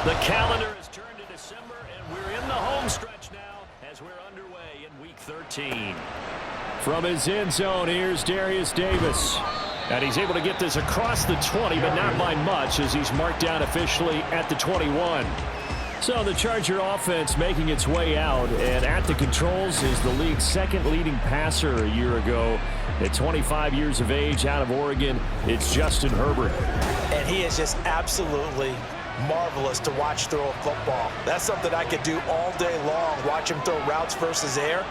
The calendar has turned to December, and we're in the home stretch now as we're underway in Week 13. From his end zone, here's Darius Davis. And he's able to get this across the 20, but not by much as he's marked down officially at the 21. So the Charger offense making its way out, and at the controls is the league's second leading passer a year ago. At 25 years of age, out of Oregon, it's Justin Herbert. And he is just absolutely marvelous to watch throw a football. That's something I could do all day long, watch him throw routes versus air.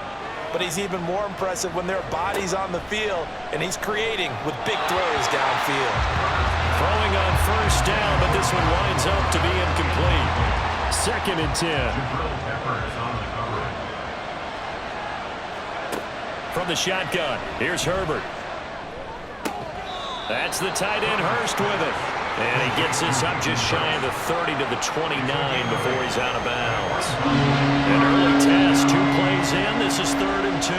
But he's even more impressive when there are bodies on the field, and he's creating with big throws downfield. Throwing on first down, but this one winds up to be incomplete. 2nd and 10. From the shotgun, here's Herbert. That's the tight end Hurst with it. And he gets this up just shy of the 30 to the 29 before he's out of bounds. An early test, 2 plays in. This is 3rd and 2.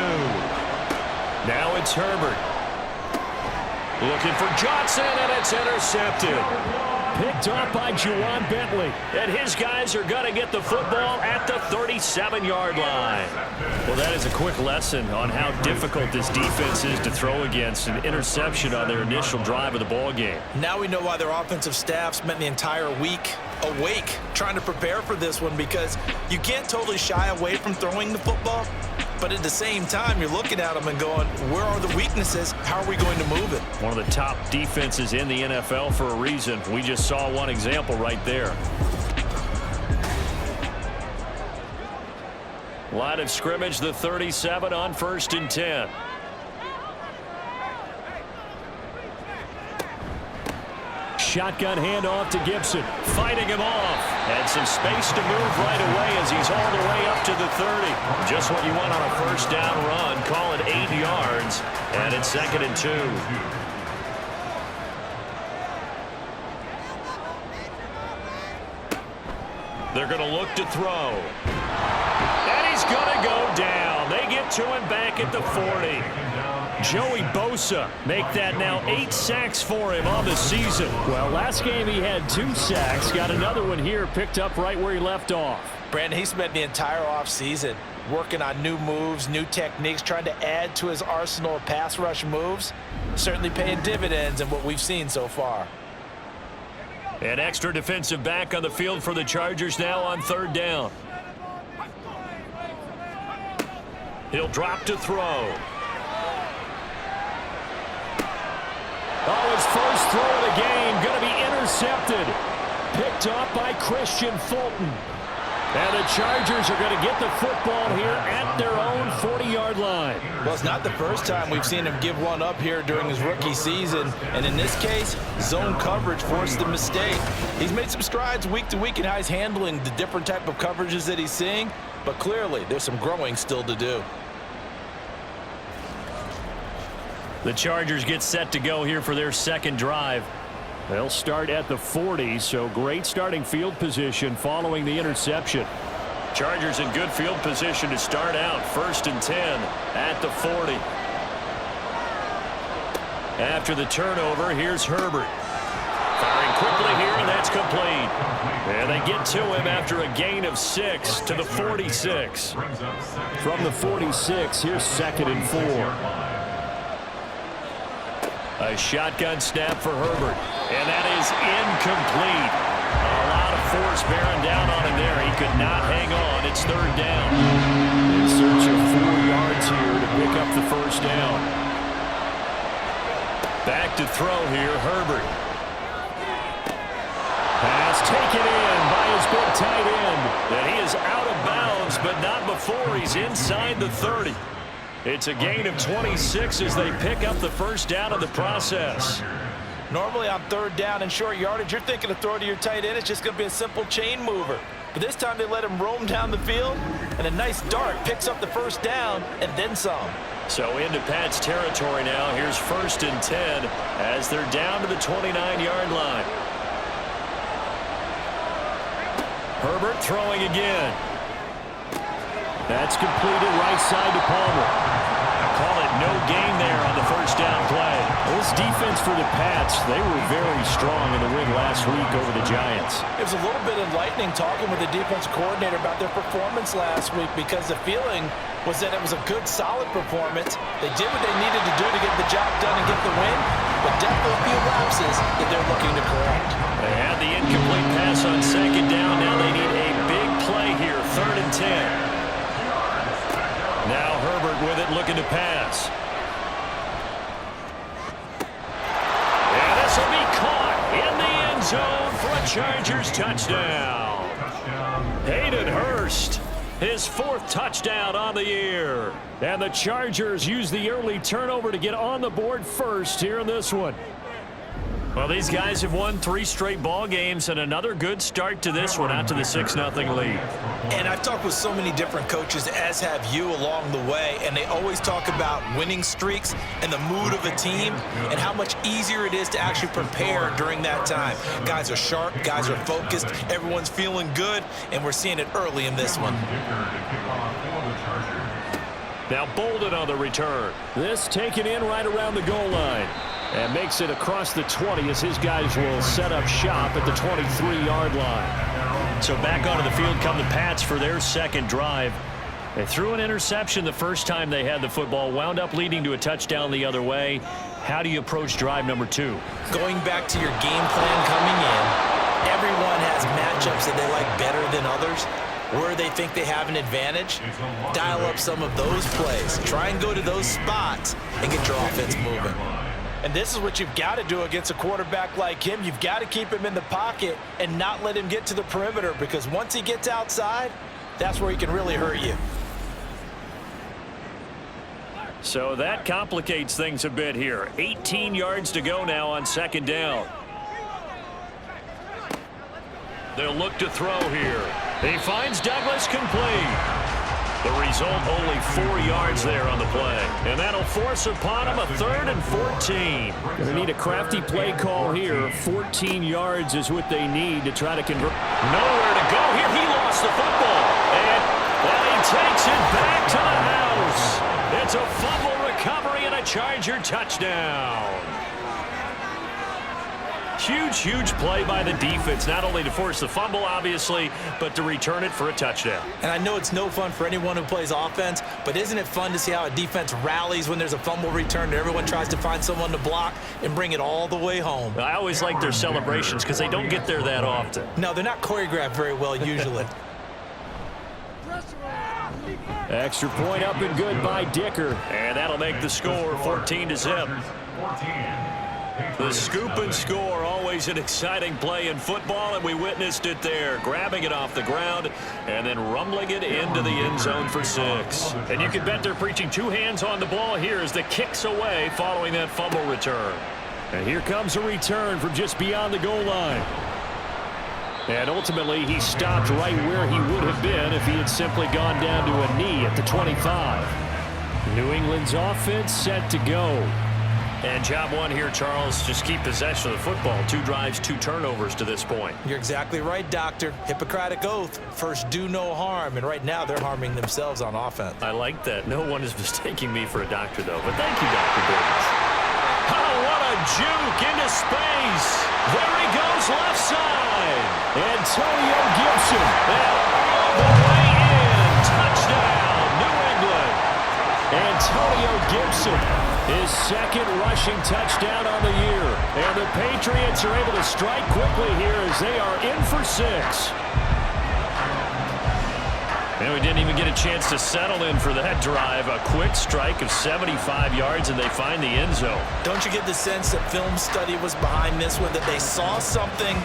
Now it's Herbert. Looking for Johnson, and it's intercepted. Picked off by Juwan Bentley. And his guys are going to get the football at the 37-yard line. Well, that is a quick lesson on how difficult this defense is to throw against. An interception on their initial drive of the ball game. Now we know why their offensive staff spent the entire week awake trying to prepare for this one, because you can't totally shy away from throwing the football. But at the same time, you're looking at them and going, where are the weaknesses? How are we going to move it? One of the top defenses in the NFL for a reason. We just saw one example right there. Line of scrimmage, the 37 on 1st and 10. Shotgun handoff to Gibson. Fighting him off. And some space to move right away as he's all the way up to the 30. Just what you want on a first down run. Call it 8 yards. And it's 2nd and 2. They're going to look to throw. And he's going to go down. They get to him back at the 40. Joey Bosa make that now 8 sacks for him on the season. Well, last game he had 2 sacks. Got another one here picked up right where he left off. Brandon, he spent the entire offseason working on new moves, new techniques, trying to add to his arsenal of pass rush moves. Certainly paying dividends in what we've seen so far. An extra defensive back on the field for the Chargers now on 3rd down. He'll drop to throw. Oh, his first throw of the game going to be intercepted. Picked off by Christian Fulton. And the Chargers are going to get the football here at their own 40-yard line. Well, it's not the first time we've seen him give one up here during his rookie season. And in this case, zone coverage forced the mistake. He's made some strides week to week in how he's handling the different type of coverages that he's seeing. But clearly, there's some growing still to do. The Chargers get set to go here for their 2nd drive. They'll start at the 40, so great starting field position following the interception. Chargers in good field position to start out. 1st and 10 at the 40. After the turnover, here's Herbert. Firing quickly here, and that's complete. And they get to him after a gain of 6 to the 46. From the 46, here's 2nd and 4. A shotgun snap for Herbert. And that is incomplete. A lot of force bearing down on him there. He could not hang on. It's 3rd down. In search of 4 yards here to pick up the first down. Back to throw here, Herbert. Pass taken in by his big tight end. And he is out of bounds, but not before he's inside the 30. It's a gain of 26 as they pick up the first down of the process. Normally on 3rd down and short yardage, you're thinking of throw to your tight end. It's just going to be a simple chain mover. But this time they let him roam down the field, and a nice dart picks up the first down and then some. So into Pat's territory now. Here's 1st and 10 as they're down to the 29-yard line. Herbert throwing again. That's completed right side to Palmer. call it no gain there on the first down play. This defense for the Pats, they were very strong in the win last week over the Giants. It was a little bit enlightening talking with the defense coordinator about their performance last week because the feeling was that it was a good, solid performance. They did what they needed to do to get the job done and get the win, but definitely a few lapses that they're looking to correct. They had the incomplete pass on second down. Now they need a big play here, 3rd and 10. Now Herbert with it, looking to pass. And this will be caught in the end zone for a Chargers touchdown. Hayden Hurst, his 4th touchdown on the year. And the Chargers use the early turnover to get on the board first here in this one. Well, these guys have won 3 straight ball games and another good start to this one out to the 6-0 lead. And I've talked with so many different coaches, as have you, along the way, and they always talk about winning streaks and the mood of a team and how much easier it is to actually prepare during that time. Guys are sharp, guys are focused, everyone's feeling good, and we're seeing it early in this one. Now Bolden on the return. This taken in right around the goal line. And makes it across the 20 as his guys will set up shop at the 23-yard line. So back onto the field come the Pats for their second drive. They threw an interception the first time they had the football, wound up leading to a touchdown the other way. How do you approach drive number 2? Going back to your game plan coming in, everyone has matchups that they like better than others. Where they think they have an advantage, dial up some of those plays. Try and go to those spots and get your offense moving. And this is what you've got to do against a quarterback like him. You've got to keep him in the pocket and not let him get to the perimeter, because once he gets outside, that's where he can really hurt you. So that complicates things a bit here. 18 yards to go now on second down. They'll look to throw here. He finds Douglas complete. The result, only 4 yards there on the play. And that'll force upon him a 3rd and 14. Going to need a crafty play call here. 14 yards is what they need to try to convert. Nowhere to go here. He lost the football. And he takes it back to the house. It's a fumble recovery and a Charger touchdown. Huge play by the defense, not only to force the fumble, obviously, but to return it for a touchdown. And I know it's no fun for anyone who plays offense, but isn't it fun to see how a defense rallies when there's a fumble return and everyone tries to find someone to block and bring it all the way home? I always like their celebrations because they don't get there that often. No, they're not choreographed very well usually. Extra point up and good by Dicker. And that'll make the score 14-zip. The scoop and score, always an exciting play in football, and we witnessed it there, grabbing it off the ground and then rumbling it into the end zone for 6. And you can bet they're preaching 2 hands on the ball here as the kick's away following that fumble return. And here comes a return from just beyond the goal line. And ultimately, he stopped right where he would have been if he had simply gone down to a knee at the 25. New England's offense set to go. And job 1 here, Charles, just keep possession of the football. 2 drives, 2 turnovers to this point. You're exactly right, Doctor. Hippocratic oath. First, do no harm. And right now, they're harming themselves on offense. I like that. No one is mistaking me for a doctor, though. But thank you, Dr. Davis. Oh, what a juke into space. There he goes, left side. Antonio Gibson. All the way in. Touchdown, New England. Antonio Gibson, his 2nd rushing touchdown on the year. And the Patriots are able to strike quickly here as they are in for 6. And we didn't even get a chance to settle in for that drive. A quick strike of 75 yards, and they find the end zone. Don't you get the sense that film study was behind this one, that they saw something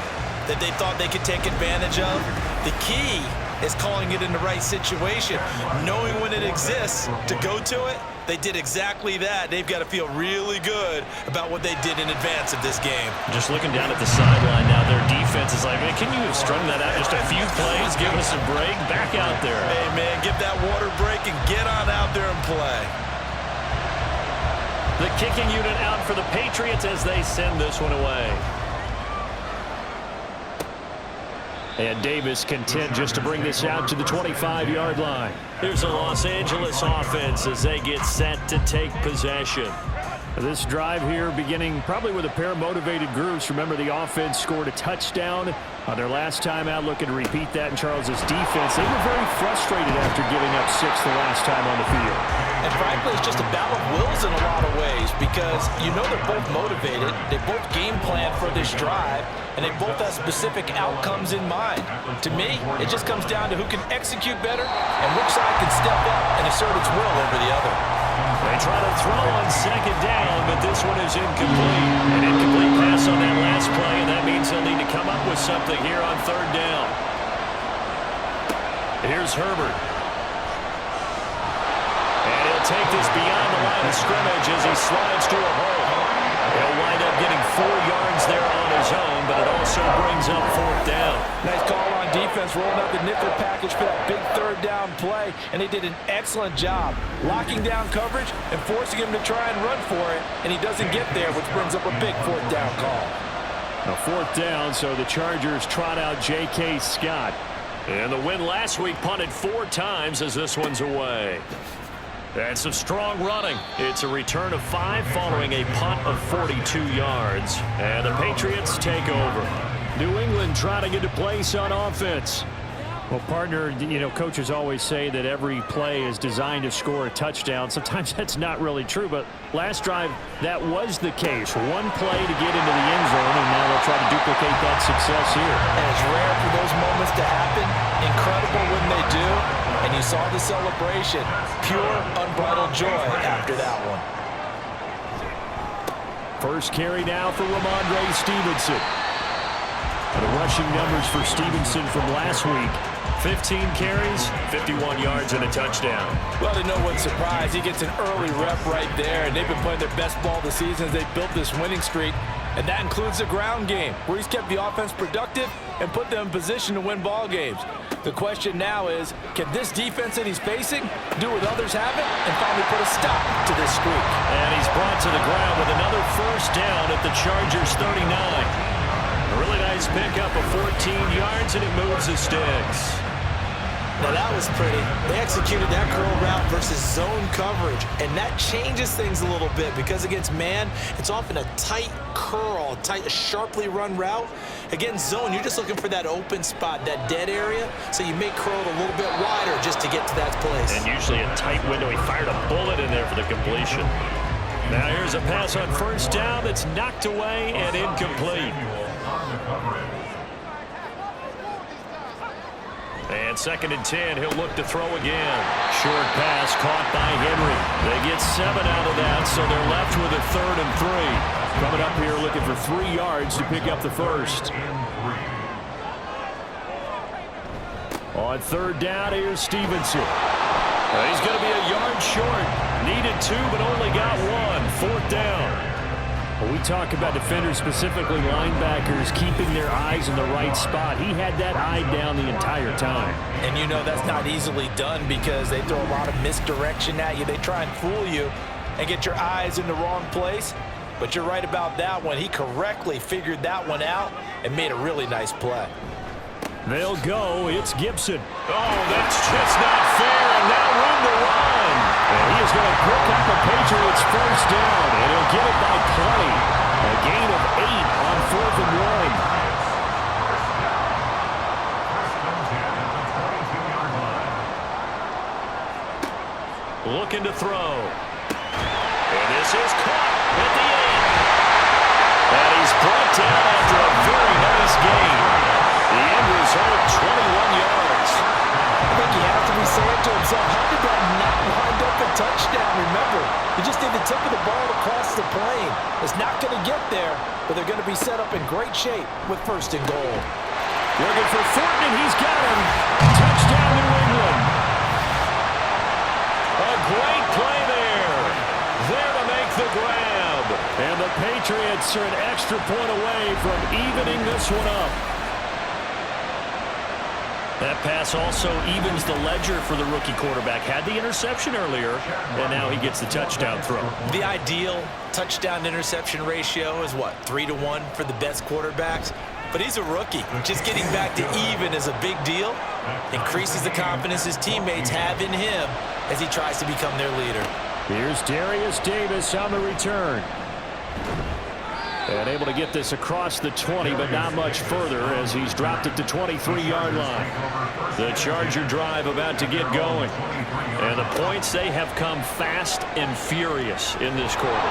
that they thought they could take advantage of? The key is calling it in the right situation, knowing when it exists to go to it. They did exactly that. They've got to feel really good about what they did in advance of this game. Just looking down at the sideline now, their defense is like, man, can you have strung that out just a few plays, give us a break, back out there. Hey, man, give that water break and get on out there and play. The kicking unit out for the Patriots as they send this one away. And Davis content just to bring this out to the 25-yard line. Here's the Los Angeles offense as they get set to take possession. This drive here beginning probably with a pair of motivated groups. Remember, the offense scored a touchdown on their last time out, looking to repeat that in Charles's defense. They were very frustrated after giving up 6 the last time on the field. And frankly, it's just a battle of wills in a lot of ways because you know they're both motivated, they both game plan for this drive, and they both have specific outcomes in mind. To me, it just comes down to who can execute better and which side can step up and assert its will over the other. They try to throw on second down, but this one is incomplete. An incomplete pass on that last play, and that means they'll need to come up with something here on third down. Here's Herbert. And he'll take this beyond the line of scrimmage as he slides to a hole. He'll wind up getting 4 yards there on his own, but it also brings up fourth down. Nice call on defense, rolling out the nickel package for that big third down play, and they did an excellent job locking down coverage and forcing him to try and run for it, and he doesn't get there, which brings up a big fourth down call. A fourth down, so the Chargers trot out J.K. Scott. And the win last week punted 4 times as this one's away. And some strong running. It's a return of 5 following a punt of 42 yards. And the Patriots take over. New England trying to get to place on offense. Well, partner, you know, coaches always say that every play is designed to score a touchdown. Sometimes that's not really true, but last drive, that was the case. One play to get into the end zone, and now they'll try to duplicate that success here. And it's rare for those moments to happen. Incredible when they do. And you saw the celebration. Pure, unbridled joy after that one. First carry now for Ramondre Stevenson. The rushing numbers for Stevenson from last week. 15 carries, 51 yards, and a touchdown. Well, to no one's surprise, he gets an early rep right there, and they've been playing their best ball this season as they built this winning streak, and that includes the ground game, where he's kept the offense productive and put them in position to win ball games. The question now is, can this defense that he's facing do what others haven't and finally put a stop to this streak? And he's brought to the ground with another first down at the Chargers 39. A really nice pickup of 14 yards, and it moves the sticks. Now that was pretty. They executed that curl route versus zone coverage, and that changes things a little bit because against man, it's often a tight curl, a sharply run route. Against zone, you're just looking for that open spot, that dead area, so you may curl it a little bit wider just to get to that place. And usually a tight window. He fired a bullet in there for the completion. Now here's a pass on first down that's knocked away and incomplete. And 2nd and 10, he'll look to throw again. Short pass caught by Henry. They get 7 out of that, so they're left with a 3rd and 3. Coming up here looking for 3 yards to pick up the first. On 3rd down, here's Stevenson. He's going to be a yard short. Needed 2, but only got 1. 4th down. Well, we talk about defenders, specifically linebackers, keeping their eyes in the right spot. He had that eye down the entire time. And you know that's not easily done because they throw a lot of misdirection at you. They try and fool you and get your eyes in the wrong place. But you're right about that one. He correctly figured that one out and made a really nice play. They'll go. It's Gibson. Oh, that's just not fair, and now room to run. And he is going to pick up the Patriots first down, and he'll get it by plenty. A gain of 8 on 4th and 1. Looking to throw. And this is caught at the end. And he's brought down after a very nice game. The end result, 21 yards. I think he has to be saying to himself, how did that not wind up a touchdown? Remember, he just did the tip of the ball across the plane. It's not going to get there, but they're going to be set up in great shape with 1st and goal. Looking for Fortin, and he's got him. Touchdown, New England. A great play there. There to make the grab. And the Patriots are an extra point away from evening this one up. That pass also evens the ledger for the rookie quarterback. Had the interception earlier, and now he gets the touchdown throw. The ideal touchdown-interception ratio is what, 3-to-1 for the best quarterbacks? but he's a rookie. Just getting back to even is a big deal. Increases the confidence his teammates have in him as he tries to become their leader. Here's Darius Davis on the return. And able to get this across the 20, but not much further as he's dropped it to 23-yard line. The Charger drive about to get going. And the points, they have come fast and furious in this quarter.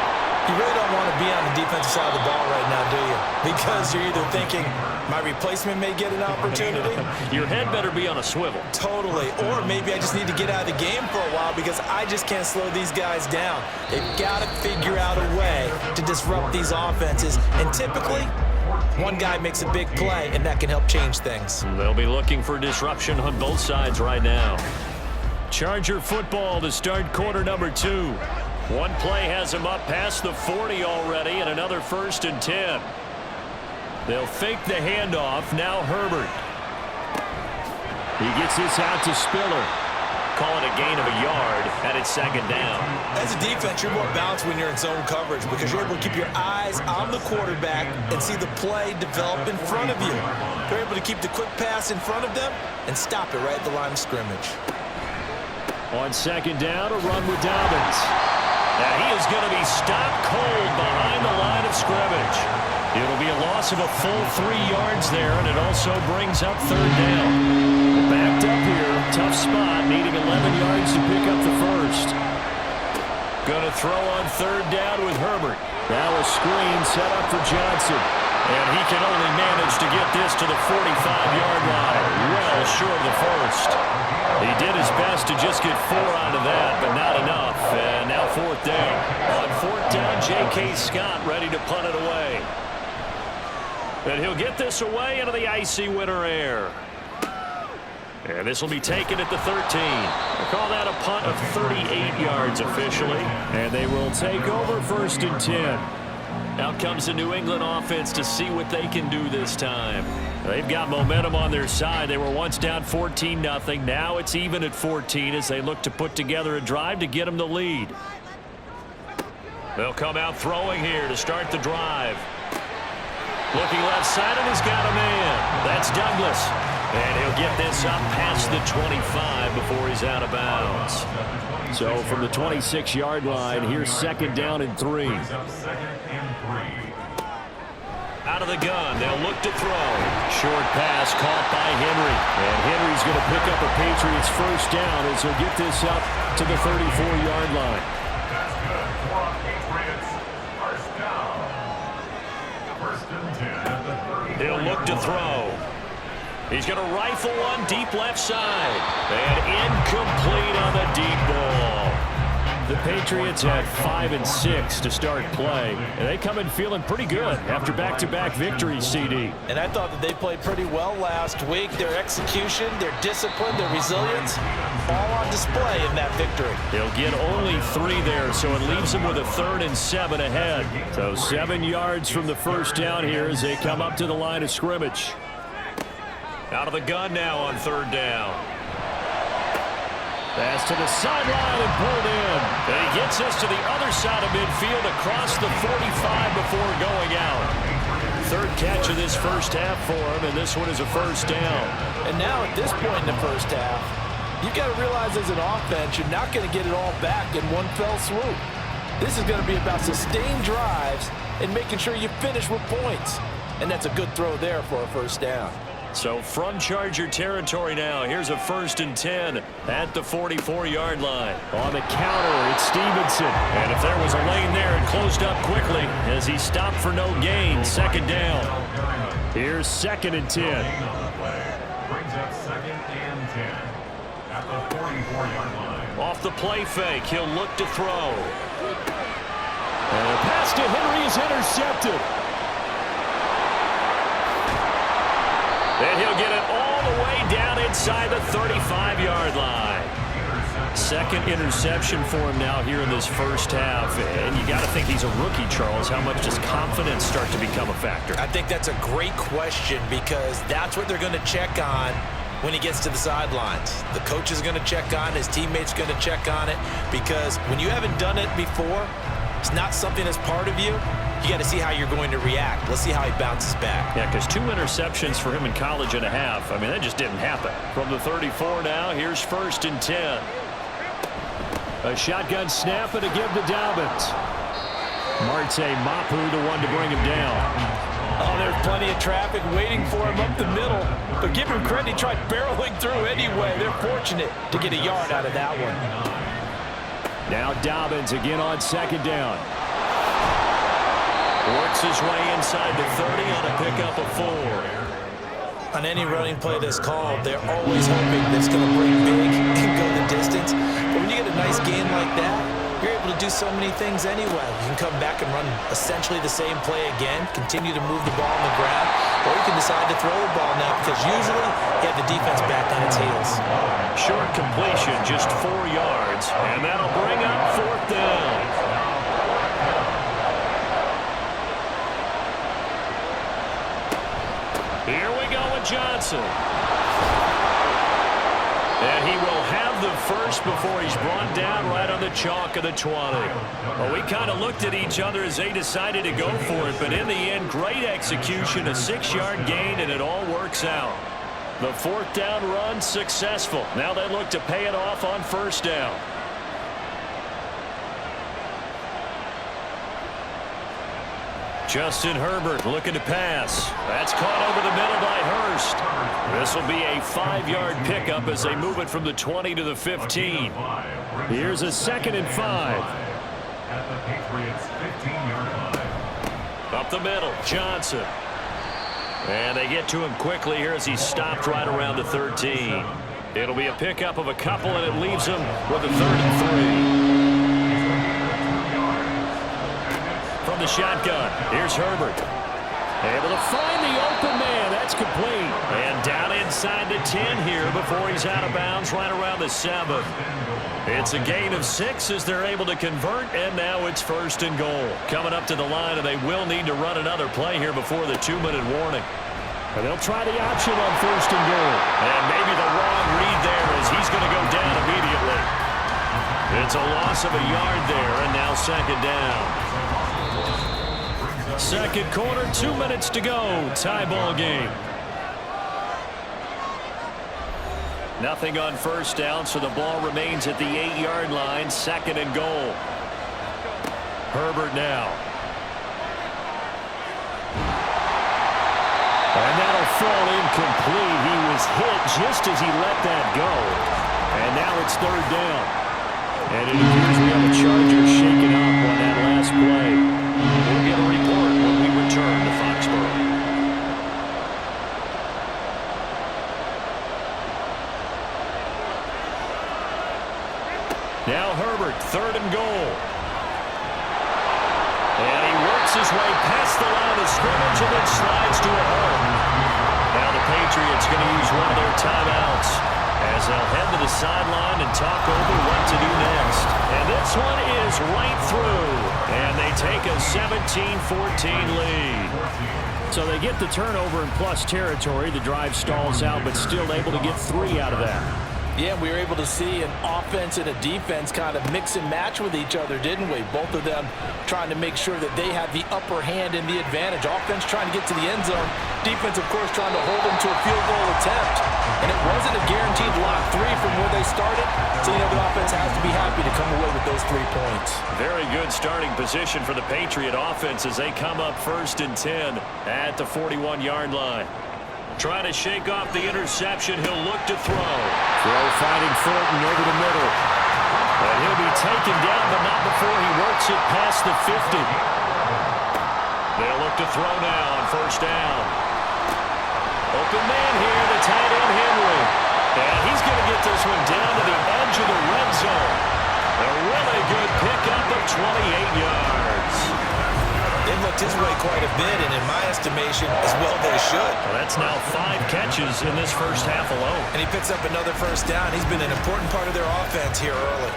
You really don't want to be on the defensive side of the ball right now, do you? Because you're either thinking, my replacement may get an opportunity. Your head better be on a swivel. Totally. Or maybe I just need to get out of the game for a while because I just can't slow these guys down. They've got to figure out a way to disrupt these offenses. And typically, one guy makes a big play, and that can help change things. They'll be looking for disruption on both sides right now. Charger football to start quarter number 2. One play has him up past the 40 already, and another 1st and 10. They'll fake the handoff. Now Herbert. He gets this out to Spiller. Call it a gain of a yard, and it's 2nd down. As a defense, you're more balanced when you're in zone coverage because you're able to keep your eyes on the quarterback and see the play develop in front of you. You're able to keep the quick pass in front of them and stop it right at the line of scrimmage. On 2nd down, a run with Dobbins. Now he is going to be stopped cold behind the line of scrimmage. It'll be a loss of a full 3 yards there, and it also brings up 3rd down. Backed up here, tough spot, needing 11 yards to pick up the 1st. Going to throw on 3rd down with Herbert. Now a screen set up for Johnson. And he can only manage to get this to the 45-yard line, well short of the 1st. He did his best to just get 4 out of that, but not enough. And now 4th down. On 4th down, J.K. Scott ready to punt it away. And he'll get this away into the icy winter air. And this will be taken at the 13. We'll call that a punt of 38 yards officially. And they will take over 1st and 10. Out comes the New England offense to see what they can do this time. They've got momentum on their side. They were once down 14-0. Now it's even at 14 as they look to put together a drive to get them the lead. They'll come out throwing here to start the drive. Looking left side, and he's got a man. That's Douglas. And he'll get this up past the 25 before he's out of bounds. So from the 26-yard line, here's 2nd down and 3. Out of the gun, they'll look to throw. Short pass caught by Henry. And Henry's going to pick up a Patriots 1st down as he'll get this up to the 34-yard line. He'll look to throw. He's going to rifle one deep left side. And incomplete on the deep ball. The Patriots had 5 and 6 to start play, and they come in feeling pretty good after back-to-back victories, CD. And I thought that they played pretty well last week. Their execution, their discipline, their resilience, all on display in that victory. He'll get only 3 there, so it leaves them with a 3rd and 7 ahead. So 7 yards from the 1st down here as they come up to the line of scrimmage. Out of the gun now on 3rd down. Pass to the sideline and pulled in. And he gets this to the other side of midfield across the 45 before going out. 3rd catch of this 1st half for him, and this one is a 1st down. And now at this point in the 1st half, you've got to realize as an offense, you're not going to get it all back in one fell swoop. This is going to be about sustained drives and making sure you finish with points. And that's a good throw there for a 1st down. So from Charger territory now, here's a 1st and 10 at the 44-yard line. On the counter, it's Stevenson. And if there was a lane there, it closed up quickly as he stopped for no gain. 2nd down. Here's 2nd and 10. Brings up 2nd and 10 at the 44-yard line. Off the play fake, he'll look to throw. And the pass to Henry is intercepted. And he'll get it all the way down inside the 35-yard line. 2nd interception for him now here in this 1st half. And you got to think he's a rookie, Charles. How much does confidence start to become a factor? I think that's a great question because that's what they're going to check on when he gets to the sidelines. The coach is going to check on it. His teammates going to check on it because when you haven't done it before, it's not something that's part of you. you got to see how you're going to react. Let's see how he bounces back. Yeah, because 2 interceptions for him in college and a half. I mean, that just didn't happen. From the 34 now, here's 1st and 10. A shotgun snap and a give to Dobbins. Marte Mapu, the one to bring him down. Oh, there's plenty of traffic waiting for him up the middle. But give him credit, he tried barreling through anyway. They're fortunate to get a yard out of that one. Now Dobbins again on 2nd down. Works his way inside the 30 on a pickup of 4. On any running play that's called, they're always hoping that it's going to break big and go the distance. But when you get a nice gain like that, you're able to do so many things anyway. You can come back and run essentially the same play again, continue to move the ball on the ground, or you can decide to throw the ball now because usually you have the defense back on its heels. Short completion, just 4 yards, and that'll bring up 4th down. Here we go with Johnson. And he will have the first before he's brought down right on the chalk of the 20. Well, we kind of looked at each other as they decided to go for it, but in the end, great execution, a 6-yard gain, and it all works out. The 4th down run successful. Now they look to pay it off on 1st down. Justin Herbert looking to pass. That's caught over the middle by Hurst. This will be a 5-yard pickup as they move it from the 20 to the 15. Here's a 2nd and 5. At the Patriots 15-yard line. Up the middle, Johnson. And they get to him quickly here as he's stopped right around the 13. It'll be a pickup of a couple, and it leaves him with a 3rd and 3. From the shotgun, here's Herbert. Able to find the open man. That's complete. And down inside the 10 here before he's out of bounds right around the 7. It's a gain of 6 as they're able to convert, and now it's 1st and goal. Coming up to the line, and they will need to run another play here before the 2-minute warning. And they'll try the option on 1st and goal. And maybe the wrong read there as he's going to go down immediately. It's a loss of a yard there, and now 2nd down. 2nd quarter, 2 minutes to go. Tie ball game. Nothing on 1st down, so the ball remains at the 8-yard line. 2nd and goal. Herbert now. And that'll fall incomplete. He was hit just as he let that go. And now it's 3rd down. And it appears we have a Charger shaken up on that last play. We'll get a report when we return to Foxborough. Now Herbert, 3rd and goal. And he works his way past the line of scrimmage and then slides to a hole. Now the Patriots going to use one of their timeouts as they'll head to the sideline and talk over what to do next. And this one is right through. And they take a 17-14 lead. So they get the turnover in plus territory. The drive stalls out, but still able to get 3 out of that. Yeah, we were able to see an offense and a defense kind of mix and match with each other, didn't we? Both of them trying to make sure that they had the upper hand and the advantage. Offense trying to get to the end zone. Defense, of course, trying to hold them to a field goal attempt. And it wasn't a guaranteed lock 3 from where they started. So, you know, the offense has to be happy to come away with those 3 points. Very good starting position for the Patriot offense as they come up 1st and 10 at the 41-yard line. Trying to shake off the interception. He'll look to throw. Throw finding Thornton over the middle. And he'll be taken down, but not before he works it past the 50. They'll look to throw now on 1st down. Open man here, the tight end Henry. And he's going to get this one down to the edge of the red zone. A really good pickup of 28 yards. They've looked his way quite a bit, and in my estimation, as well they should. Well, that's now 5 catches in this first half alone. And he picks up another 1st down. He's been an important part of their offense here early.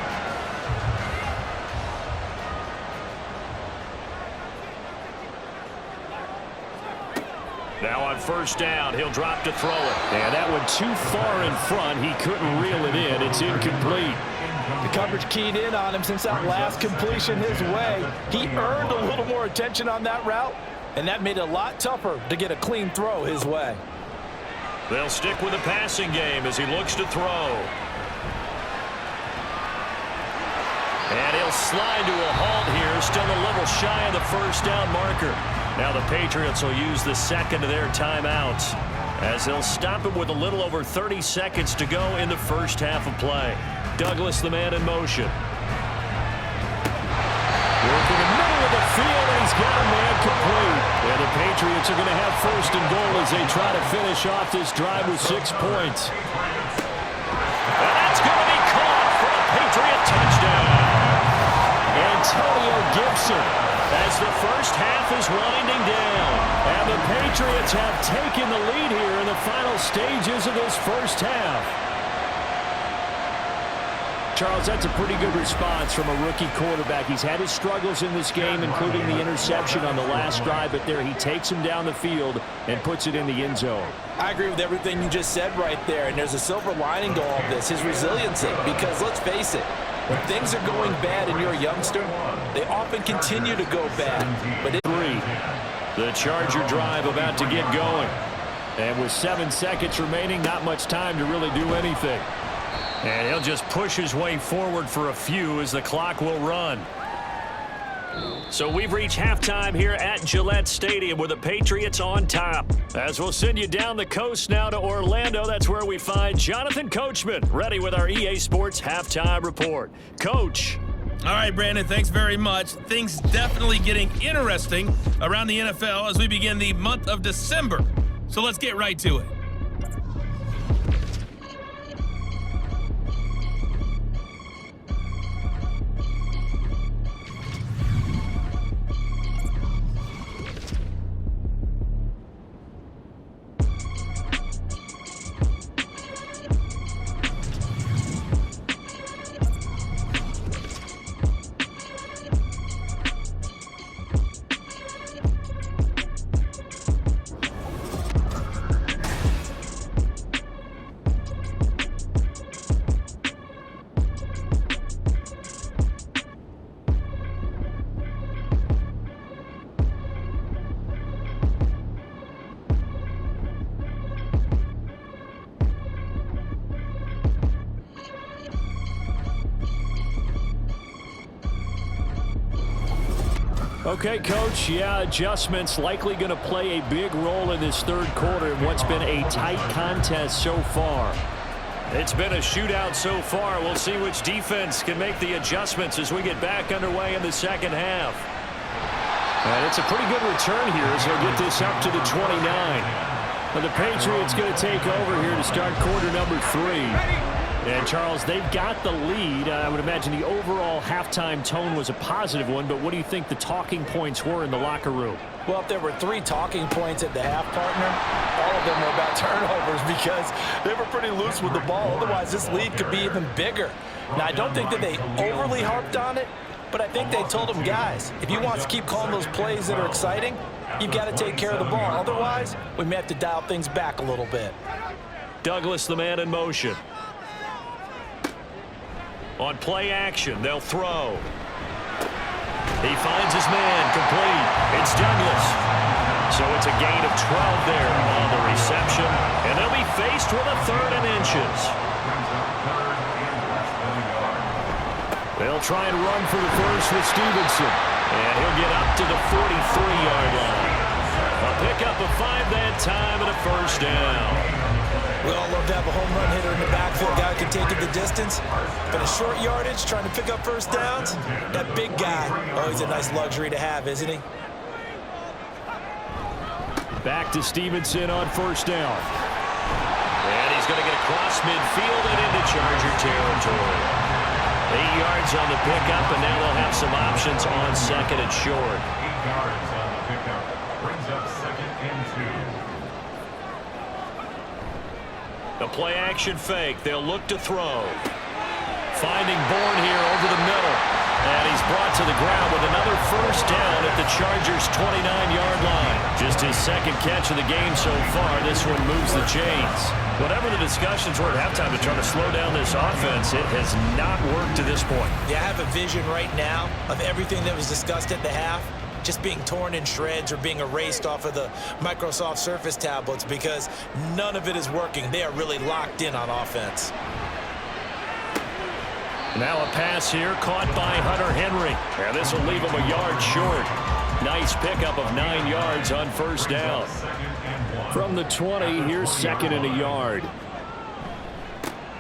Now on 1st down, he'll drop to throw it. And that one too far in front. He couldn't reel it in. It's incomplete. The coverage keyed in on him since that last completion his way. He earned a little more attention on that route, and that made it a lot tougher to get a clean throw his way. They'll stick with the passing game as he looks to throw. And he'll slide to a halt here, still a little shy of the first down marker. Now the Patriots will use the second of their timeouts as they'll stop him with a little over 30 seconds to go in the first half of play. Douglas, the man in motion. Working the middle of the field, and he's got a man complete. And the Patriots are going to have first and goal as they try to finish off this drive with 6 points. And that's going to be caught for a Patriot touchdown. Antonio Gibson as the first half is winding down. And the Patriots have taken the lead here in the final stages of this first half. Charles, that's a pretty good response from a rookie quarterback. He's had his struggles in this game, including the interception on the last drive, but there he takes him down the field and puts it in the end zone. I agree with everything you just said right there, and there's a silver lining to all this, his resiliency, because let's face it, when things are going bad and you're a youngster, they often continue to go bad. But the Charger drive about to get going. And with 7 seconds remaining, not much time to really do anything. And he'll just push his way forward for a few as the clock will run. So we've reached halftime here at Gillette Stadium with the Patriots on top. As we'll send you down the coast now to Orlando, that's where we find Jonathan Coachman ready with our EA Sports Halftime Report. Coach. All right, Brandon, thanks very much. Things definitely getting interesting around the NFL as we begin the month of December. So let's get right to it. Okay, Coach, adjustments likely going to play a big role in this third quarter in what's been a tight contest so far. It's been a shootout so far. We'll see which defense can make the adjustments as we get back underway in the second half. And it's a pretty good return here as they'll get this up to the 29. But the Patriots going to take over here to start quarter number 3. And, Charles, they've got the lead. I would imagine the overall halftime tone was a positive one, but what do you think the talking points were in the locker room? Well, if there were 3 talking points at the half, partner, all of them were about turnovers because they were pretty loose with the ball. Otherwise, this lead could be even bigger. Now, I don't think that they overly harped on it, but I think they told them, guys, if you want to keep calling those plays that are exciting, you've got to take care of the ball. Otherwise, we may have to dial things back a little bit. Douglas, the man in motion. On play action, they'll throw. He finds his man complete. It's Douglas. So it's a gain of 12 there on the reception. And they'll be faced with a 3rd and inches. They'll try and run for the first with Stevenson. And he'll get up to the 43-yard line. A pickup of 5 that time and a first down. We all love to have a home run hitter in the backfield, guy who can take it the distance. But a short yardage, trying to pick up first downs, that big guy, oh, he's a nice luxury to have, isn't he? Back to Stevenson on first down. And he's going to get across midfield and into Charger territory. 8 yards on the pickup, and now they'll have some options on second and short. 8 yards on the pickup. Brings up 2nd and 2. The play-action fake. They'll look to throw. Finding Bourne here over the middle. And he's brought to the ground with another first down at the Chargers' 29-yard line. Just his second catch of the game so far. This one moves the chains. Whatever the discussions were at halftime to try to slow down this offense, it has not worked to this point. Yeah, I have a vision right now of everything that was discussed at the half just being torn in shreds or being erased off of the Microsoft Surface tablets because none of it is working. They are really locked in on offense. Now a pass here caught by Hunter Henry. And this will leave him a yard short. Nice pickup of 9 yards on first down. From the 20, here's second and a yard.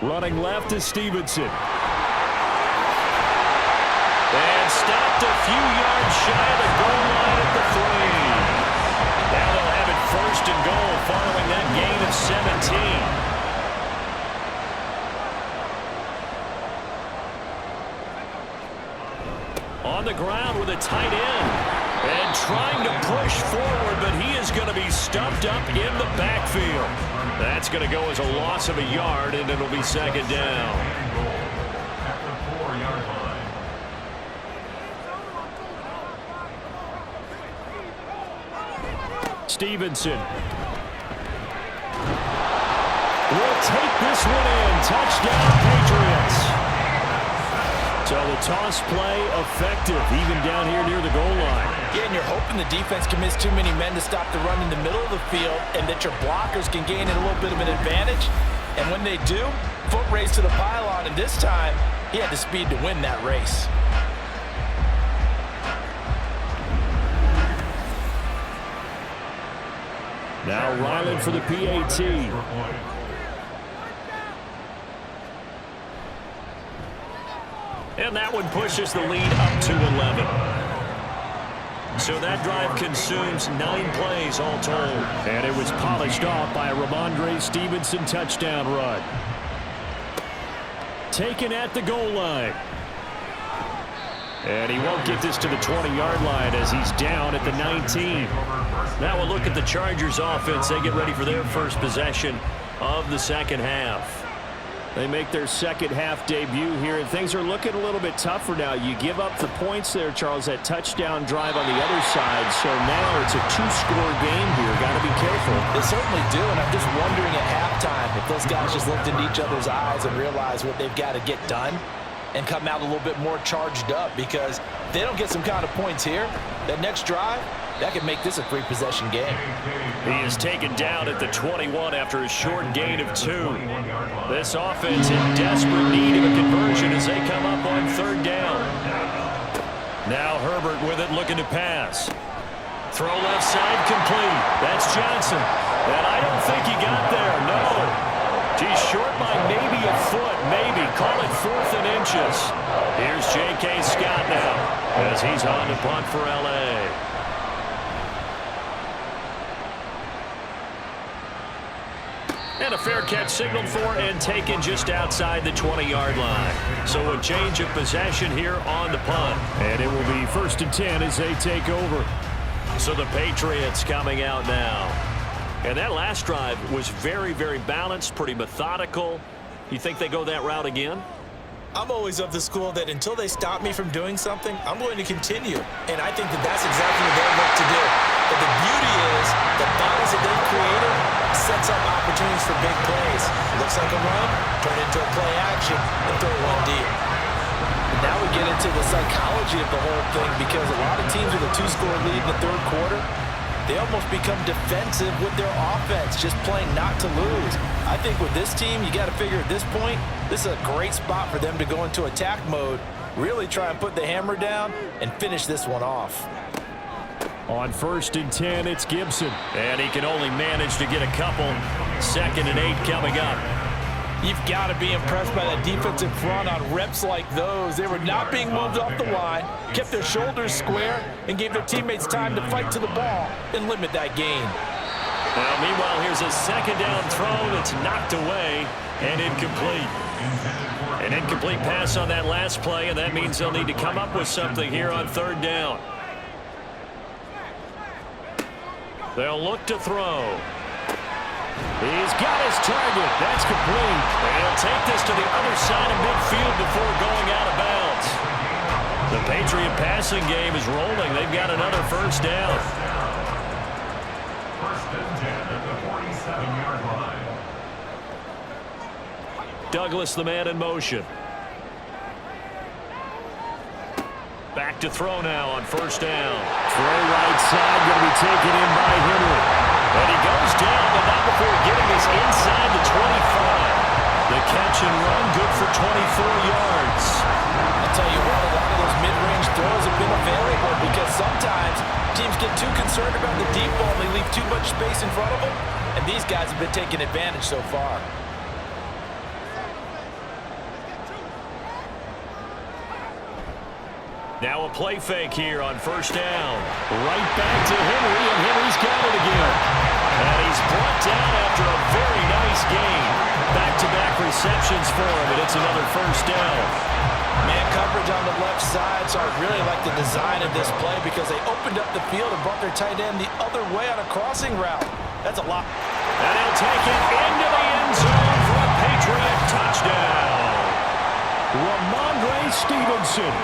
Running left is Stevenson. And stopped a few yards shy of the goal line at the 3. Now they'll have it first and goal following that gain of 17. On the ground with a tight end. And trying to push forward, but he is going to be stuffed up in the backfield. That's going to go as a loss of a yard, and it'll be second down. Stevenson will take this one in. Touchdown, Patriots. So the toss play effective, even down here near the goal line. Yeah, and you're hoping the defense can miss too many men to stop the run in the middle of the field and that your blockers can gain a little bit of an advantage. And when they do, foot race to the pylon, and this time, he had the speed to win that race. Now Ryland for the PAT. And that one pushes the lead up to 11. So that drive consumes 9 plays all told. And it was polished off by a Ramondre Stevenson touchdown run. Taken at the goal line. And he won't get this to the 20-yard line as he's down at the 19. Now we'll look at the Chargers offense. They get ready for their first possession of the second half. They make their second half debut here, and things are looking a little bit tougher now. You give up the points there, Charles, that touchdown drive on the other side. So now it's a 2-score game here. Got to be careful. They certainly do, and I'm just wondering at halftime if those guys just looked into each other's eyes and realized what they've got to get done and come out a little bit more charged up, because if they don't get some kind of points here, that next drive, that could make this a 3-possession game. He is taken down at the 21 after a short gain of 2. This offense in desperate need of a conversion as they come up on third down. Now Herbert with it, looking to pass. Throw left side complete. That's Johnson. And I don't think he got there, no. He's short by maybe a foot, maybe. Call it 4th and inches. Here's J.K. Scott now as he's on to punt for L.A. And a fair catch signaled for and taken just outside the 20-yard line. So a change of possession here on the punt. And it will be 1st and 10 as they take over. So the Patriots coming out now. And that last drive was very, very balanced, pretty methodical. You think they go that route again? I'm always of the school that until they stop me from doing something, I'm going to continue. And I think that that's exactly what they'll look to do. But the beauty is the balance that they've created sets up opportunities for big plays. Looks like a run, turn it into a play action, and throw one deep. And now we get into the psychology of the whole thing, because a lot of teams with a 2-score lead in the third quarter, they almost become defensive with their offense, just playing not to lose. I think with this team, you got to figure at this point, this is a great spot for them to go into attack mode, really try and put the hammer down and finish this one off. On 1st and 10, it's Gibson. And he can only manage to get a couple. 2nd and 8 coming up. You've got to be impressed by that defensive front on reps like those. They were not being moved off the line, kept their shoulders square, and gave their teammates time to fight to the ball and limit that gain. Now, meanwhile, here's a 2nd down throw that's knocked away and incomplete. An incomplete pass on that last play, and that means they'll need to come up with something here on 3rd down. They'll look to throw. He's got his target. That's complete. And he'll take this to the other side of midfield before going out of bounds. The Patriot passing game is rolling. They've got another first down. First and 10 at the 47-yard line. Douglas, the man in motion. Back to throw now on first down. Throw right side, going to be taken in by Henry. And he goes down, but not before getting this inside the 25. The catch and run, good for 24 yards. I'll tell you what, a lot of those mid-range throws have been available because sometimes teams get too concerned about the deep ball and they leave too much space in front of them, and these guys have been taking advantage so far. Now a play fake here on first down. Right back to Henry, and Henry's got it again. And he's brought down after a very nice game. Back-to-back receptions for him, and it's another first down. Man coverage on the left side, so I really like the design of this play because they opened up the field and brought their tight end the other way on a crossing route. That's a lot. And he'll take it into the end zone for a Patriot touchdown. Ramondre Stevenson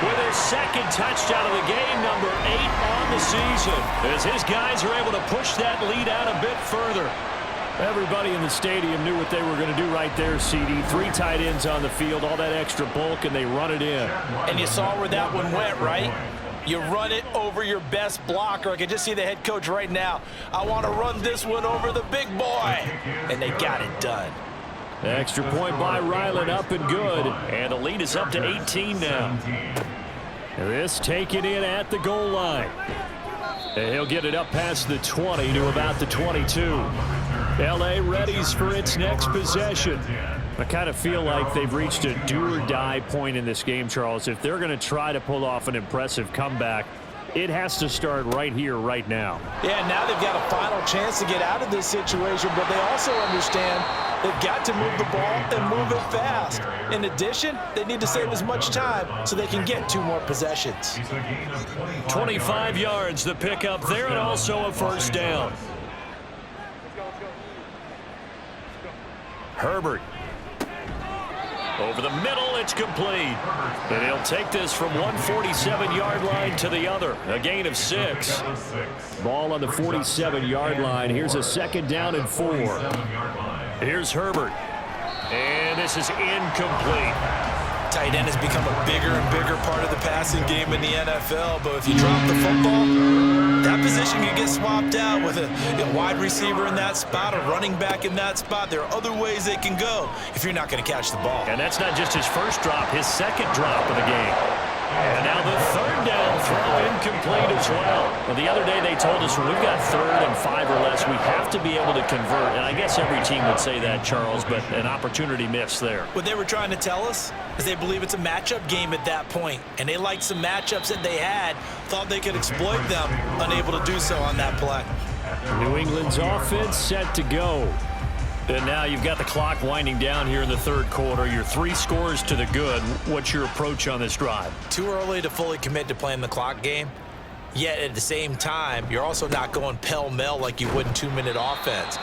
with his second touchdown of the game, number 8 on the season, as his guys are able to push that lead out a bit further. Everybody in the stadium knew what they were going to do right there, CD. 3 tight ends on the field, all that extra bulk, and they run it in. And you saw where that one went, right? You run it over your best blocker. I can just see the head coach right now. I want to run this one over the big boy. And they got it done. Extra point by Ryland, up and good. And the lead is up to 18 now. This taken in at the goal line. And he'll get it up past the 20 to about the 22. L.A. readies for its next possession. I kind of feel like they've reached a do-or-die point in this game, Charles. If they're going to try to pull off an impressive comeback, it has to start right here, right now. Yeah, now they've got a final chance to get out of this situation, but they also understand they've got to move the ball and move it fast. In addition, they need to save as much time so they can get 2 more possessions. 25 yards, the pickup there, and also a first down. Herbert. Over the middle, it's complete. And he'll take this from one 47-yard line to the other. A gain of 6. Ball on the 47-yard line. Here's a second down and 4. Here's Herbert. And this is incomplete. Tight end has become a bigger and bigger part of the passing game in the NFL, but if you drop the football, that position can get swapped out with a wide receiver in that spot, a running back in that spot. There are other ways they can go if you're not going to catch the ball. And that's not just his first drop, his second drop of the game. And now the third down throw incomplete as well. Well, the other day they told us when we've got 3rd and 5 or less, we have to be able to convert. And I guess every team would say that, Charles, but an opportunity missed there. What they were trying to tell us is they believe it's a matchup game at that point. And they liked some matchups that they had, thought they could exploit them, unable to do so on that play. New England's offense set to go. And now you've got the clock winding down here in the 3rd quarter. You're 3 scores to the good. What's your approach on this drive? Too early to fully commit to playing the clock game. Yet at the same time, you're also not going pell-mell like you would in 2-minute offense.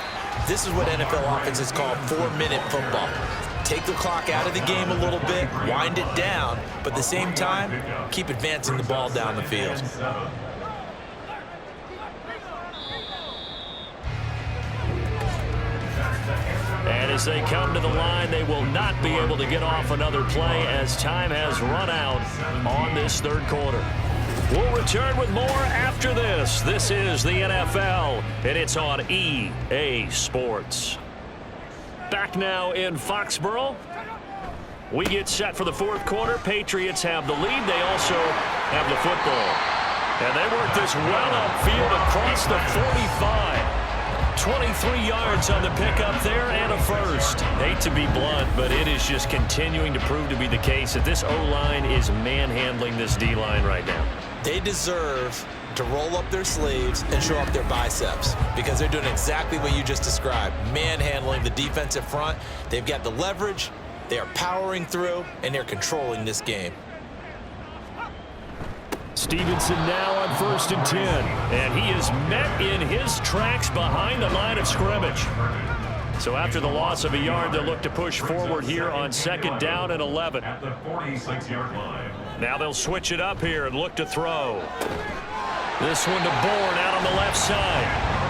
This is what NFL offenses call 4-minute football. Take the clock out of the game a little bit, wind it down, but at the same time, keep advancing the ball down the field. And as they come to the line, they will not be able to get off another play as time has run out on this 3rd quarter. We'll return with more after this. This is the NFL, and it's on EA Sports. Back now in Foxborough. We get set for the 4th quarter. Patriots have the lead. They also have the football. And they work this well upfield across the 45. 23 yards on the pickup there and a first. Hate to be blunt, but it is just continuing to prove to be the case that this O-line is manhandling this D-line right now. They deserve to roll up their sleeves and show up their biceps because they're doing exactly what you just described, manhandling the defensive front. They've got the leverage, they are powering through, and they're controlling this game. Stevenson now on 1st and 10, and he is met in his tracks behind the line of scrimmage. So after the loss of a yard, they'll look to push forward here on 2nd down and 11. At the 46-yard line. Now they'll switch it up here and look to throw. This one to Bourne out on the left side.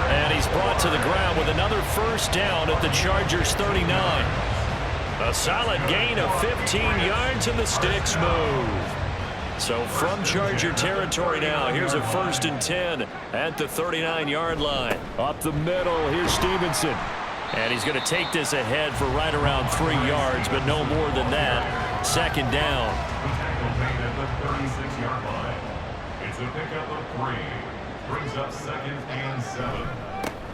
And he's brought to the ground with another first down at the Chargers' 39. A solid gain of 15 yards and the sticks move. So from Charger territory now, here's a 1st and 10 at the 39-yard line. Up the middle, here's Stevenson. And he's going to take this ahead for right around 3 yards, but no more than that. 2nd down. At the 36-yard line. It's a pickup of 3. Brings up 2nd and 7.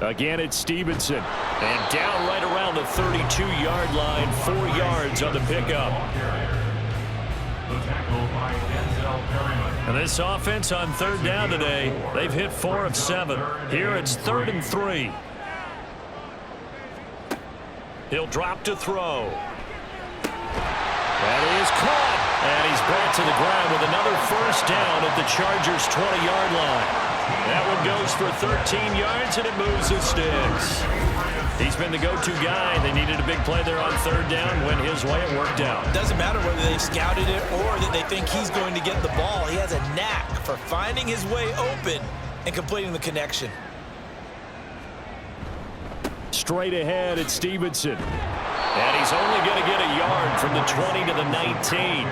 Again, it's Stevenson. And down right around the 32-yard line, 4 yards on the pickup. And this offense on 3rd down today, they've hit 4 of 7. Here it's 3rd and 3. He'll drop to throw. That is caught. And he's brought to the ground with another first down at the Chargers' 20-yard line. That one goes for 13 yards, and it moves the sticks. He's been the go-to guy. They needed a big play there on 3rd down. Went his way. It worked out. Doesn't matter whether they scouted it or that they think he's going to get the ball. He has a knack for finding his way open and completing the connection. Straight ahead, it's Stevenson. And he's only going to get a yard from the 20 to the 19.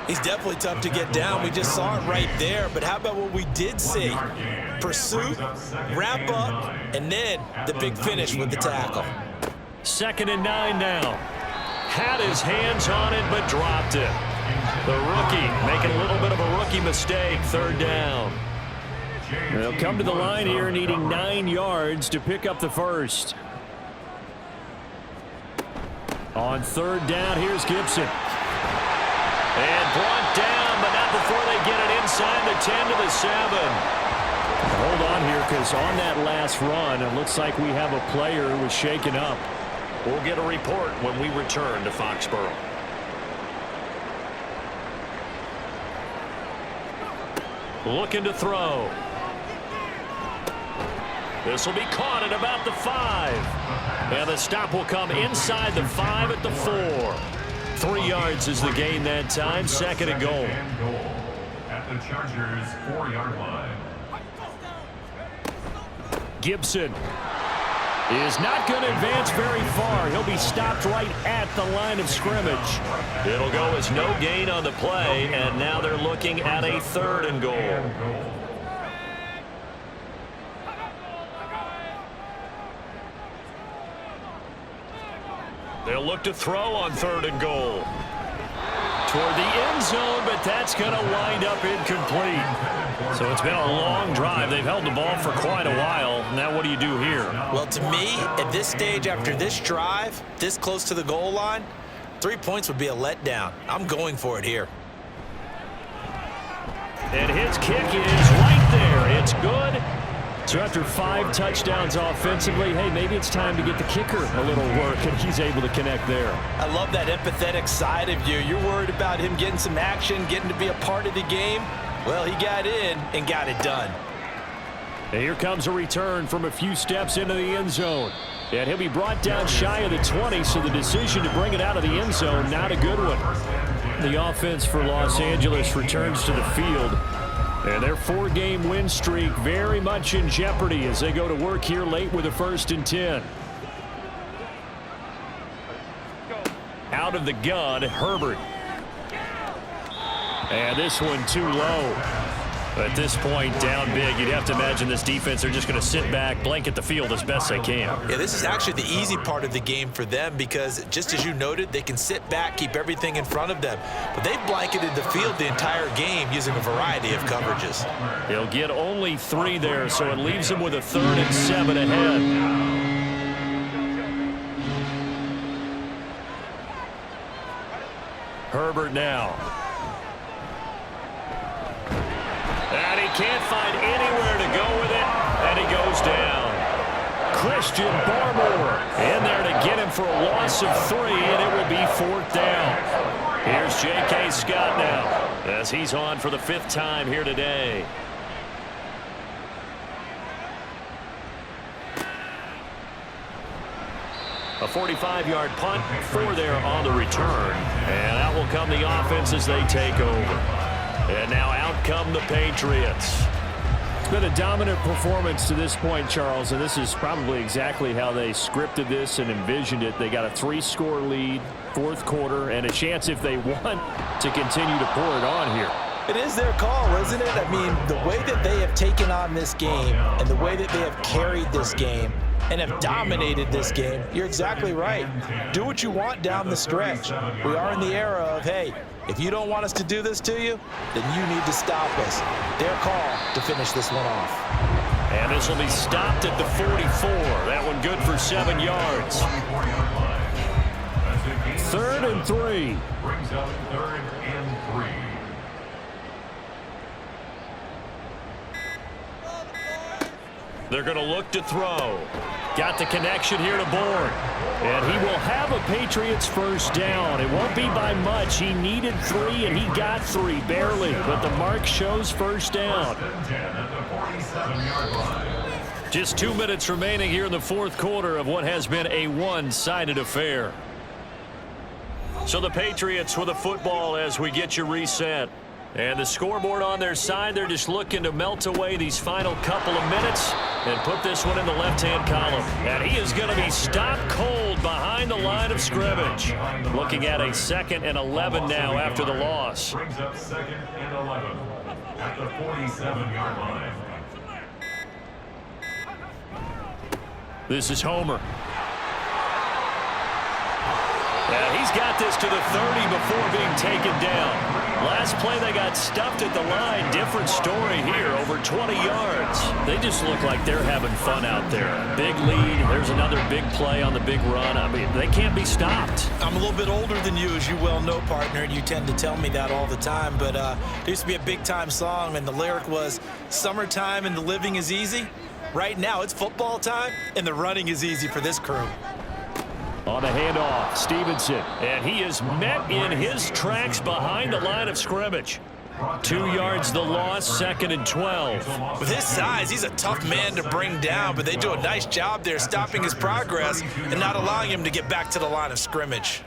He's definitely tough to get down. We just saw it right there. But how about what we did see? Pursuit, wrap up, and then the big finish with the tackle. 2nd and 9 now. Had his hands on it, but dropped it. The rookie making a little bit of a rookie mistake. 3rd down. They'll come to the line here needing 9 yards to pick up the first. On 3rd down, here's Gibson. And brought down, but not before they get it inside the 10 to the 7. Hold on here, because on that last run, it looks like we have a player who was shaken up. We'll get a report when we return to Foxborough. Looking to throw. This will be caught at about the 5. And the stop will come inside the 5 at the 4. 3 yards is the gain that time. 2nd and goal. At the Chargers' 4-yard line. Gibson is not going to advance very far. He'll be stopped right at the line of scrimmage. It'll go as no gain on the play, and now they're looking at a 3rd and goal. They'll look to throw on 3rd and goal. Toward the end zone, but that's going to wind up incomplete. So it's been a long drive. They've held the ball for quite a while. Now what do you do here? Well, to me, at this stage after this drive, this close to the goal line, 3 points would be a letdown. I'm going for it here. And his kick is right there. It's good. So after 5 touchdowns offensively, hey, maybe it's time to get the kicker a little work, and he's able to connect there. I love that empathetic side of you. You're worried about him getting some action, getting to be a part of the game. Well, he got in and got it done. And here comes a return from a few steps into the end zone. And he'll be brought down shy of the 20, so the decision to bring it out of the end zone, not a good one. The offense for Los Angeles returns to the field. And their 4-game win streak very much in jeopardy as they go to work here late with a 1st and 10. Out of the gun, Herbert. And this one too low. At this point, down big, you'd have to imagine this defense, they're just going to sit back, blanket the field as best they can. Yeah, this is actually the easy part of the game for them because, just as you noted, they can sit back, keep everything in front of them. But they've blanketed the field the entire game using a variety of coverages. They'll get only 3 there, so it leaves them with a 3rd and 7 ahead. Herbert now. And he can't find anywhere to go with it, and he goes down. Christian Barmore in there to get him for a loss of 3, and it will be 4th down. Here's J.K. Scott now as he's on for the 5th time here today. A 45-yard punt for there on the return. And out will come the offense as they take over. And now out come the Patriots. It's been a dominant performance to this point, Charles, and this is probably exactly how they scripted this and envisioned it. They got a 3-score lead, fourth quarter, and a chance if they want to continue to pour it on here. It is their call, isn't it? I mean, the way that they have taken on this game and the way that they have carried this game and have dominated this game, you're exactly right. Do what you want down the stretch. We are in the era of, hey, if you don't want us to do this to you, then you need to stop us. Their call to finish this one off. And this will be stopped at the 44. That one good for 7 yards. 3rd and 3. Brings up 3rd and 3. They're going to look to throw. Got the connection here to Bourne. And he will have a Patriots first down. It won't be by much. He needed 3, and he got 3, barely. But the mark shows first down. Just 2 minutes remaining here in the fourth quarter of what has been a one-sided affair. So the Patriots with a football as we get you reset. And the scoreboard on their side, they're just looking to melt away these final couple of minutes and put this one in the left-hand column. And he is going to be stopped cold behind the line of scrimmage. Looking at a 2nd and 11 now after the loss. Brings up 2nd and 11 at the 47-yard line. This is Homer. And he's got this to the 30 before being taken down. Last play, they got stuffed at the line. Different story here, over 20 yards. They just look like they're having fun out there. Big lead. There's another big play on the big run. I mean, they can't be stopped. I'm a little bit older than you, as you well know, partner, and you tend to tell me that all the time. But there used to be a big-time song, and the lyric was, "Summertime and the living is easy." Right now, it's football time, and the running is easy for this crew. On the handoff, Stevenson. And he is met in his tracks behind the line of scrimmage. 2 yards the loss, 2nd and 12. With his size, he's a tough man to bring down, but they do a nice job there stopping his progress and not allowing him to get back to the line of scrimmage.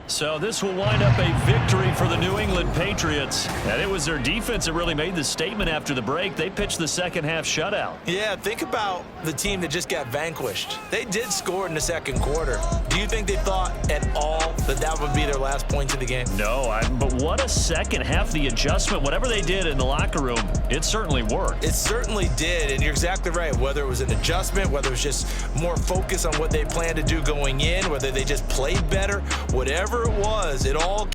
So this will wind up a victory for the New England Patriots. And it was their defense that really made the statement after the break. They pitched the second half shutout. Yeah, think about the team that just got vanquished. They did score in the second quarter. Do you think they thought at all that that would be their last points of the game? No, but what a second half. The adjustment, whatever they did in the locker room, it certainly worked. It certainly did, and you're exactly right. Whether it was an adjustment, whether it was just more focus on what they planned to do going in, whether they just played better, whatever it was, it all